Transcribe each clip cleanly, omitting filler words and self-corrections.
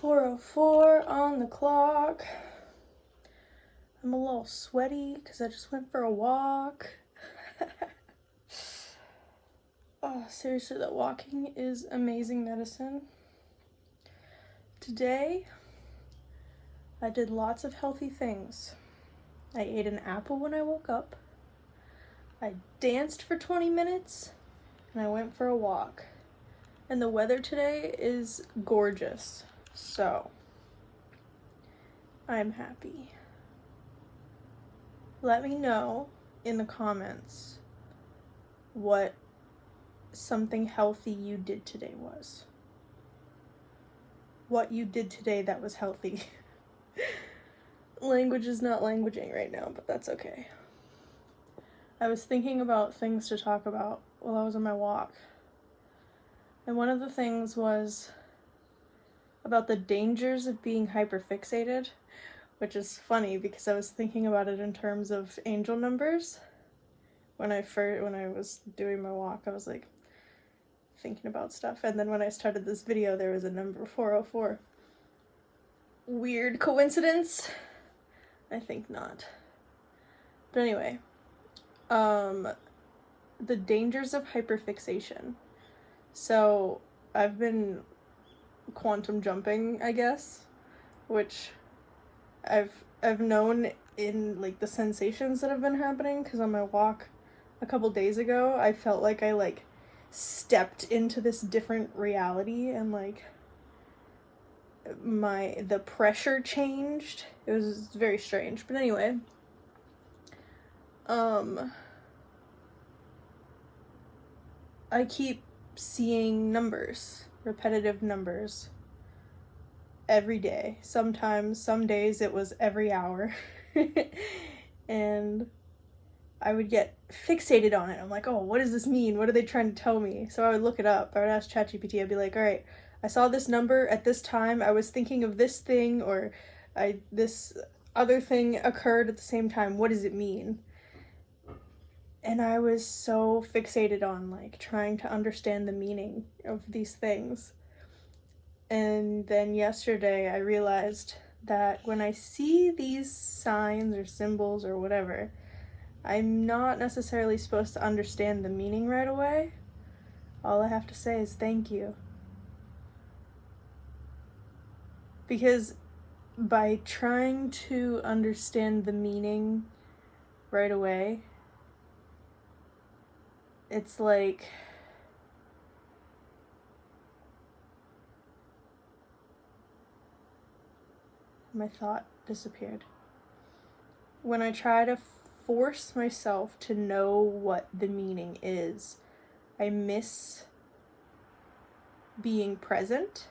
4:04 on the clock. I'm a little sweaty because I just went for a walk. Oh, seriously, that walking is amazing medicine. Today, I did lots of healthy things. I ate an apple when I woke up. I danced for 20 minutes, and I went for a walk. And the weather today is gorgeous, so I'm happy. Let me know in the comments what something healthy you did today was. What you did today that was healthy. Language is not languaging right now, but that's okay. I was thinking about things to talk about while I was on my walk. And one of the things was about the dangers of being hyperfixated, which is funny because I was thinking about it in terms of angel numbers. When I was doing my walk, I was like thinking about stuff. And then when I started this video, there was a number 404. Weird coincidence? I think not. But anyway, the dangers of hyperfixation. So I've been quantum jumping, I guess, which I've known in like the sensations that have been happening, because on my walk a couple days ago, I felt like I stepped into this different reality, and the pressure changed. It was very strange. But anyway, I keep seeing numbers, repetitive numbers, every day. Sometimes, some days it was every hour. And I would get fixated on it. I'm like, oh, what does this mean? What are they trying to tell me? So I would look it up. I would ask ChatGPT. I'd be like, all right, I saw this number at this time. I was thinking of this thing, or this other thing occurred at the same time. What does it mean? And I was so fixated on trying to understand the meaning of these things. And then yesterday I realized that when I see these signs or symbols or whatever, I'm not necessarily supposed to understand the meaning right away. All I have to say is thank you. Because by trying to understand the meaning right away, it's like my thought disappeared. When I try to force myself to know what the meaning is, I miss being present.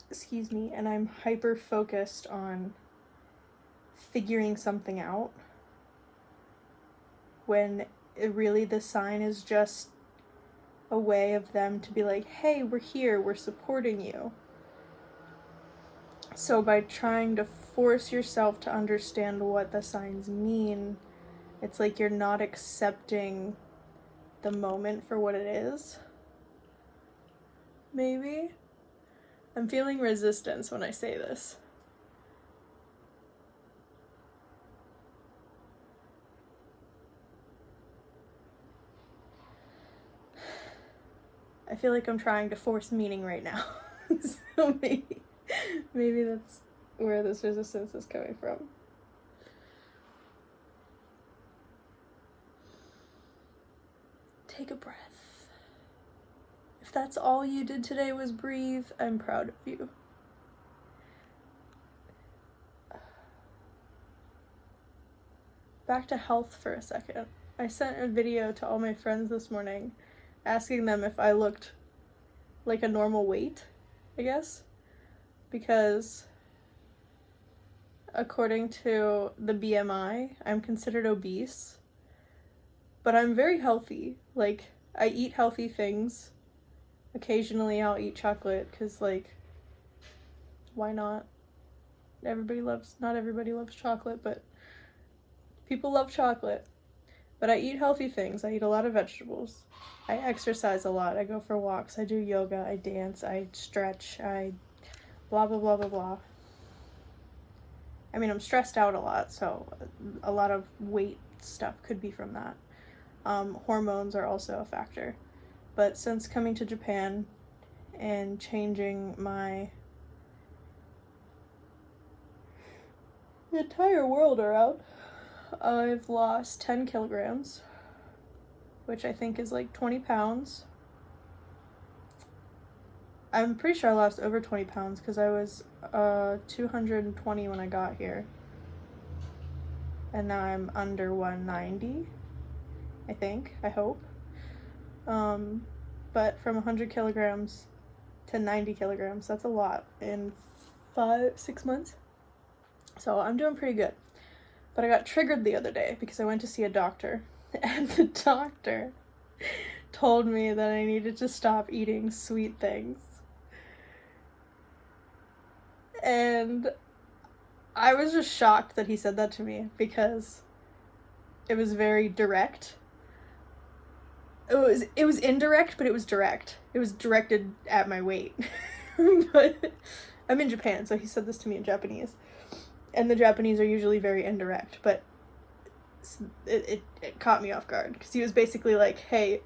Excuse me, and I'm hyper focused on figuring something out, when really the sign is just a way of them to be like, hey, we're here, we're supporting you. So by trying to force yourself to understand what the signs mean, it's like you're not accepting the moment for what it is. Maybe? I'm feeling resistance when I say this. I feel like I'm trying to force meaning right now. So maybe that's where this resistance is coming from. Take a breath. If that's all you did today was breathe, I'm proud of you. Back to health for a second. I sent a video to all my friends this morning asking them if I looked like a normal weight, I guess. Because according to the BMI, I'm considered obese. But I'm very healthy. I eat healthy things. Occasionally I'll eat chocolate because, why not? Not everybody loves chocolate, but people love chocolate. But I eat healthy things. I eat a lot of vegetables. I exercise a lot. I go for walks. I do yoga. I dance. I stretch. I blah, blah, blah, blah, blah. I mean, I'm stressed out a lot, so a lot of weight stuff could be from that. Hormones are also a factor. But since coming to Japan and changing my entire world around, I've lost 10 kilograms, which I think is like 20 pounds. I'm pretty sure I lost over 20 pounds because I was 220 when I got here. And now I'm under 190, I think, I hope. But from 100 kilograms to 90 kilograms, that's a lot in 5-6 months. So I'm doing pretty good. But I got triggered the other day because I went to see a doctor, and the doctor told me that I needed to stop eating sweet things. And I was just shocked that he said that to me because it was very direct. It was indirect, but it was direct. It was directed at my weight. But I'm in Japan, so he said this to me in Japanese. And the Japanese are usually very indirect, but it caught me off guard because he was basically like, hey,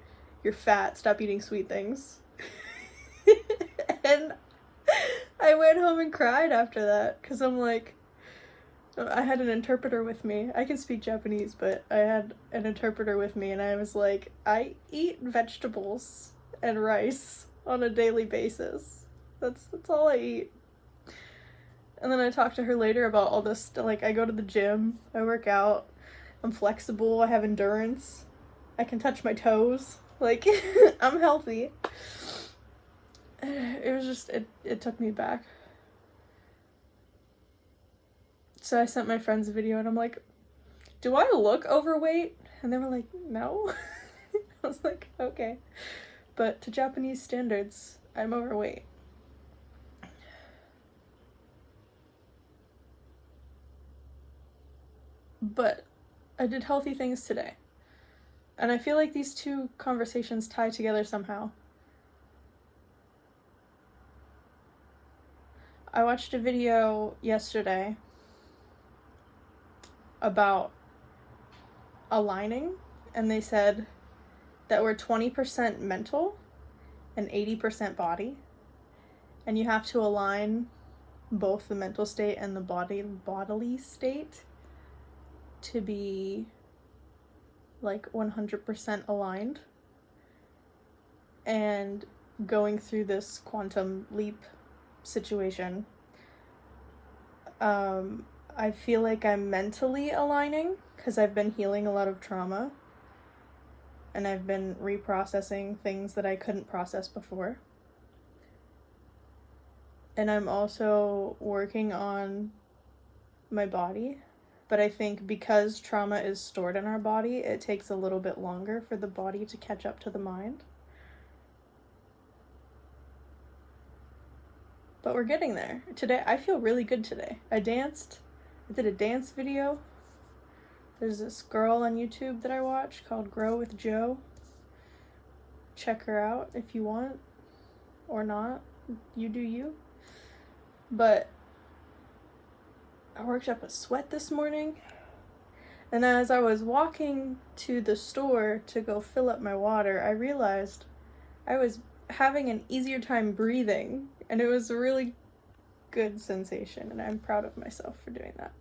you're fat, stop eating sweet things. And I went home and cried after that because I'm like, I had an interpreter with me. I can speak Japanese, but I had an interpreter with me, and I was like, I eat vegetables and rice on a daily basis. That's all I eat. And then I talked to her later about all this, like, I go to the gym, I work out, I'm flexible, I have endurance, I can touch my toes, like, I'm healthy. It was just, it took me back. So I sent my friends a video and I'm like, do I look overweight? And they were like, no. I was like, okay. But to Japanese standards, I'm overweight. But I did healthy things today. And I feel like these two conversations tie together somehow. I watched a video yesterday about aligning, and they said that we're 20% mental and 80% body, and you have to align both the mental state and the bodily state to be like 100% aligned. And going through this quantum leap situation, I feel like I'm mentally aligning because I've been healing a lot of trauma and I've been reprocessing things that I couldn't process before. And I'm also working on my body, but I think because trauma is stored in our body, it takes a little bit longer for the body to catch up to the mind. But we're getting there. Today, I feel really good today. I danced. I did a dance video. There's this girl on YouTube that I watch called Grow with Jo. Check her out if you want, or not. You do you. But I worked up a sweat this morning, and as I was walking to the store to go fill up my water, I realized I was having an easier time breathing, and it was a really good sensation, and I'm proud of myself for doing that.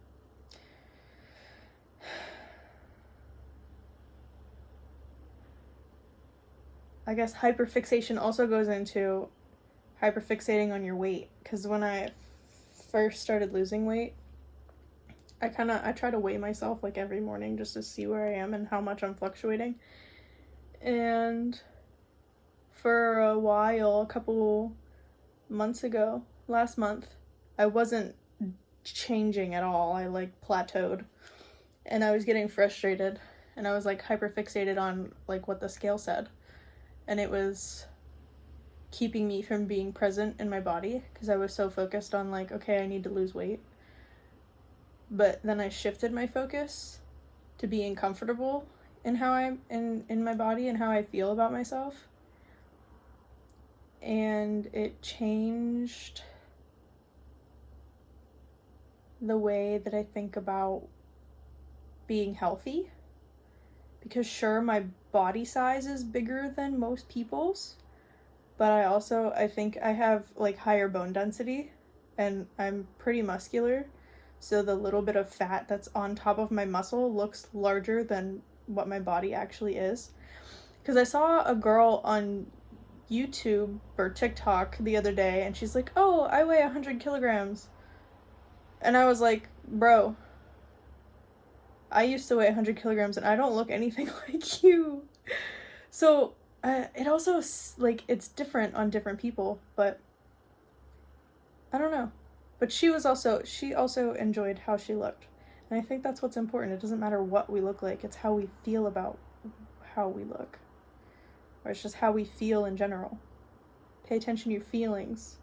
I guess hyperfixation also goes into hyperfixating on your weight, because when I first started losing weight, I try to weigh myself like every morning just to see where I am and how much I'm fluctuating. And for a while, a couple months ago, last month, I wasn't changing at all. I like plateaued, and I was getting frustrated, and I was like hyperfixated on like what the scale said, and it was keeping me from being present in my body because I was so focused on like, okay, I need to lose weight. But then I shifted my focus to being comfortable in how I'm in my body and how I feel about myself. And it changed the way that I think about being healthy. Because sure, my body size is bigger than most people's, but I think I have like higher bone density and I'm pretty muscular. So the little bit of fat that's on top of my muscle looks larger than what my body actually is. Because I saw a girl on YouTube or TikTok the other day and she's like, oh, I weigh 100 kilograms. And I was like, bro, I used to weigh 100 kilograms and I don't look anything like you. So it also, like, it's different on different people, but I don't know. But she also enjoyed how she looked. And I think that's what's important. It doesn't matter what we look like, it's how we feel about how we look. Or it's just how we feel in general. Pay attention to your feelings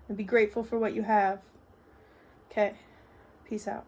and be grateful for what you have. Okay, peace out.